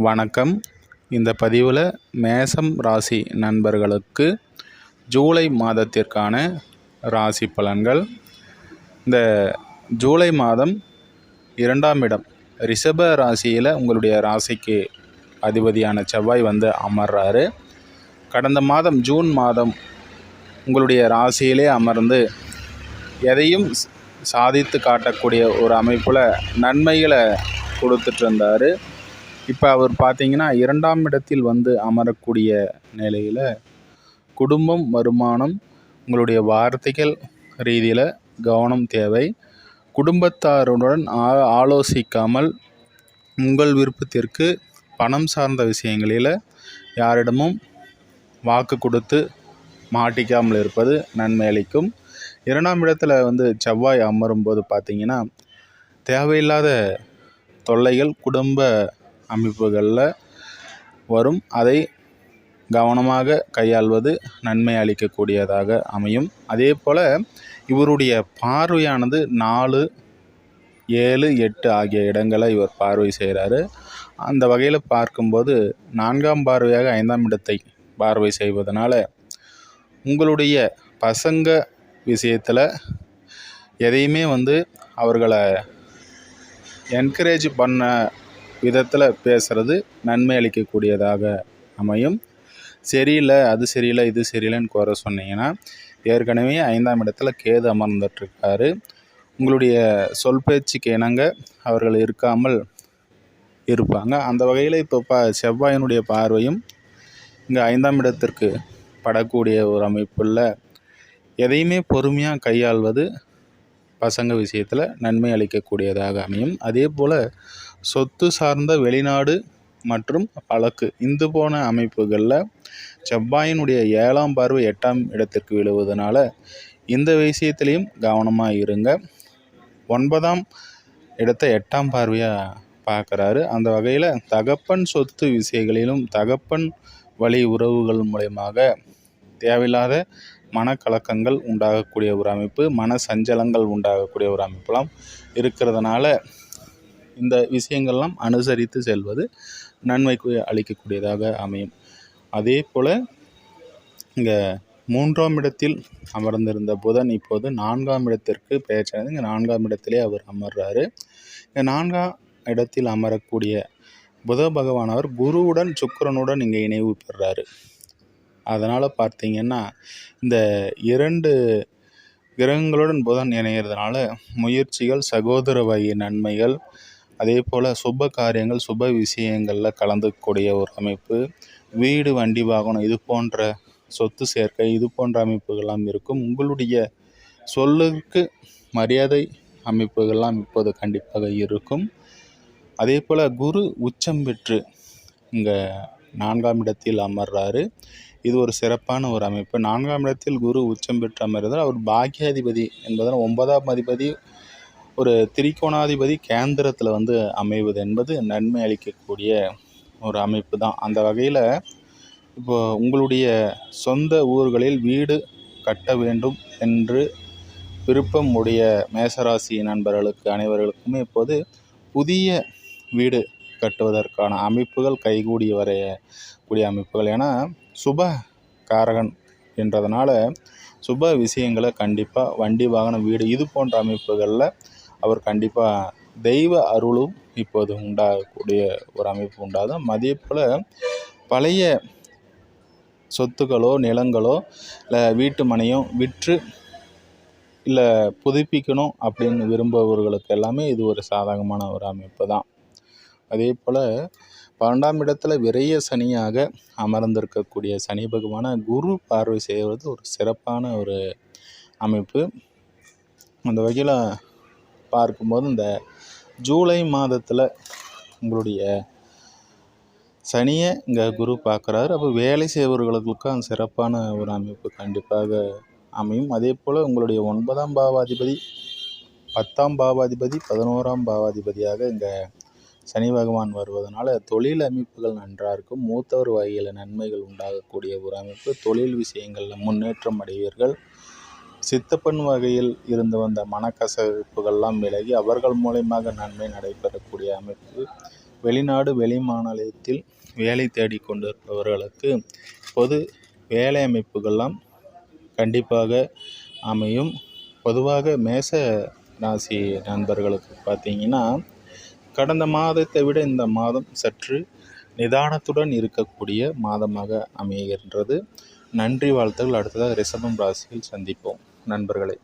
வணக்கம். இந்த பதிவில் மேசம் ராசி நண்பர்களுக்கு ஜூலை மாதத்திற்கான ராசி பலன்கள். இந்த ஜூலை மாதம் 2ஆம் இடம் ரிஷப ராசியில் உங்களுடைய ராசிக்கு அதிபதியான செவ்வாய் அமர்றாரு. கடந்த மாதம் ஜூன் மாதம் உங்களுடைய ராசியிலே அமர்ந்து எதையும் சாதித்து காட்டக்கூடிய ஒரு அமைப்பில் நன்மைகளை கொடுத்துட்டு இருந்தார். இப்போ அவர் பார்த்தீங்கன்னா 2ஆம் இடத்தில் அமரக்கூடிய நிலையில் குடும்பம், வருமானம், உங்களுடைய வார்த்தைகள் ரீதியில் கவனம் தேவை. குடும்பத்தாருடன் ஆலோசிக்காமல் உங்கள் விருப்பத்திற்கு பணம் சார்ந்த விஷயங்களில் யாரிடமும் வாக்கு கொடுத்து மாட்டிக்காமல் இருப்பது நன்மை அளிக்கும். 2ஆம் இடத்துல செவ்வாய் அமரும்போது பார்த்திங்கன்னா தேவையில்லாத தொல்லைகள் குடும்ப அமைப்புகளில் வரும். அதை கவனமாக கையாள்வது நன்மை அளிக்கக்கூடியதாக அமையும். அதே போல் இவருடைய பார்வையானது 4, 7, 8 ஆகிய இடங்களை இவர் பார்வை செய்கிறாரு. அந்த வகையில் பார்க்கும்போது 4ஆம் பார்வையாக 5ஆம் இடத்தை பார்வை செய்வதனால உங்களுடைய பசங்க விஷயத்தில் எதையுமே அவர்களை என்கரேஜ் பண்ண விதத்தில் பேசுகிறது நன்மை அளிக்கக்கூடியதாக அமையும். சரியில்லை, அது சரியில்லை, இது சரியில்லைன்னு குறை சொன்னீங்கன்னா ஏற்கனவே 5ஆம் இடத்துல கேது அமர்ந்துட்டுருக்காரு. உங்களுடைய சொல் பேச்சுக்கு இணங்க அவர்கள் இருக்காமல் இருப்பாங்க. அந்த வகையில் இப்போ செவ்வாயினுடைய பார்வையும் இங்கே 5ஆம் இடத்திற்கு படக்கூடிய ஒரு அமைப்பில் எதையுமே பொறுமையாக கையாள்வது பசங்க விஷயத்தில் நன்மை அளிக்கக்கூடியதாக அமையும். அதே போல் சொத்து சார்ந்த வெளிநாடு மற்றும் வழக்கு இந்த போன அமைப்புகளில் செவ்வாயினுடைய 7ஆம் பார்வை 8ஆம் இடத்திற்கு விழுவதனால இந்த விஷயத்திலையும் கவனமாக இருங்க. 9ஆம் இடத்தை 8ஆம் பார்வையாக பார்க்குறாரு. அந்த வகையில் தகப்பன் சொத்து விஷயங்களிலும் தகப்பன் வழி உறவுகள் மூலயமாக தேவையில்லாத மனக்கலக்கங்கள் உண்டாகக்கூடிய ஒரு அமைப்பு, மன சஞ்சலங்கள் உண்டாகக்கூடிய ஒரு அமைப்பெல்லாம் இருக்கிறதுனால இந்த விஷயங்கள்லாம் அனுசரித்து செல்வது நன்மைக்கு அளிக்கக்கூடியதாக அமையும். அதே போல் இங்கே 3ஆம் இடத்தில் அமர்ந்திருந்த புதன் இப்போது 4ஆம் இடத்திற்கு பெயர்ச்சி. இங்கே 4ஆம் இடத்திலே அவர் அமர்றாரு. இங்கே 4ஆம் இடத்தில் அமரக்கூடிய புத பகவானவர் குருவுடன் சுக்கிரனுடன் இங்கே இணைவு பெறுறாரு. அதனால் பார்த்தீங்கன்னா இந்த 2 கிரகங்களுடன் புதன் இணைகிறதுனால முயற்சிகள், சகோதர வகை நன்மைகள், அதே போல் சுப காரியங்கள், சுப விஷயங்களில் கலந்துக்கூடிய ஒரு அமைப்பு, வீடு, வண்டி, வாகனம் இது போன்ற சொத்து சேர்க்கை இது போன்ற அமைப்புகள்லாம் இருக்கும். உங்களுடைய சொல்லுக்கு மரியாதை அமைப்புகள்லாம் இப்போது கண்டிப்பாக இருக்கும். அதே போல் குரு உச்சம் பெற்று இங்கே 4ஆம் இடத்தில் அமர்றாரு. இது ஒரு சிறப்பான ஒரு அமைப்பு. 4ஆம் இடத்தில் குரு உச்சம் பெற்று அமர்ந்தால் அவர் பாக்கியாதிபதி என்பதால் 9ஆம் அதிபதி ஒரு திரிகோணாதிபதி கேந்திரத்தில் அமைவது என்பது நன்மை அளிக்கக்கூடிய ஒரு அமைப்பு தான். அந்த வகையில் இப்போ உங்களுடைய சொந்த ஊர்களில் வீடு கட்ட வேண்டும் என்று விருப்பம் உடைய மேசராசி நண்பர்களுக்கு அனைவர்களுக்குமே இப்போது புதிய வீடு கட்டுவதற்கான அமைப்புகள் கைகூடி வரக்கூடிய அமைப்புகள். ஏன்னா சுப காரகன் என்றதுனால சுப விஷயங்களை கண்டிப்பாக வண்டி, வாகனம், வீடு இது போன்ற அமைப்புகளில் அவர் கண்டிப்பாக தெய்வ அருளும் இப்போது உண்டாகக்கூடிய ஒரு அமைப்பு உண்டாகும். அதே போல் பழைய சொத்துக்களோ நிலங்களோ இல்லை வீட்டு மனையோ விற்று இல்லை புதுப்பிக்கணும் அப்படின்னு விரும்புபவர்களுக்கு எல்லாமே இது ஒரு சாதகமான ஒரு அமைப்பு தான். அதே போல் 12ஆம் இடத்துல விரைய சனியாக அமர்ந்திருக்கக்கூடிய சனி பகவானை குரு பார்வை செய்வது ஒரு சிறப்பான ஒரு அமைப்பு. அந்த வகையில் பார்க்கும்போது இந்த ஜூலை மாதத்தில் உங்களுடைய சனியை இங்கே குரு பார்க்குறாரு. அப்போ வேலை செய்பவர்களுக்கும் சிறப்பான ஒரு அமைப்பு கண்டிப்பாக அமையும். அதே போல் உங்களுடைய 9ஆம் பாவாதிபதி, 10ஆம் பாவாதிபதி, 11ஆம் பாவாதிபதியாக இங்கே சனி பகவான் வருவதனால தொழில் அமைப்புகள் நன்றாக இருக்கும். மூத்தவர் வகையில் நன்மைகள் உண்டாகக்கூடிய ஒரு அமைப்பு. தொழில் விஷயங்களில் முன்னேற்றம் அடைவீர்கள். சித்தப்பன் வகையில் இருந்து வந்த மனக்கசப்புகள்லாம் விலகி அவர்கள் மூலமாக நன்மை நடைபெறக்கூடிய அமைப்பு. வெளிநாடு வெளி மாநிலத்தில் வேலை தேடி கொண்டிருப்பவர்களுக்கு பொது வேலை அமைப்புகள்லாம் கண்டிப்பாக அமையும். பொதுவாக மேச ராசி நண்பர்களுக்கு பார்த்தீங்கன்னா, கடந்த மாதத்தை விட இந்த மாதம் சற்று நிதானத்துடன் இருக்கக்கூடிய மாதமாக அமைகின்றது. நன்றி, வாழ்த்துக்கள். அடுத்ததாக ரிஷபம் ராசியில் சந்திப்போம் நண்பர்களே.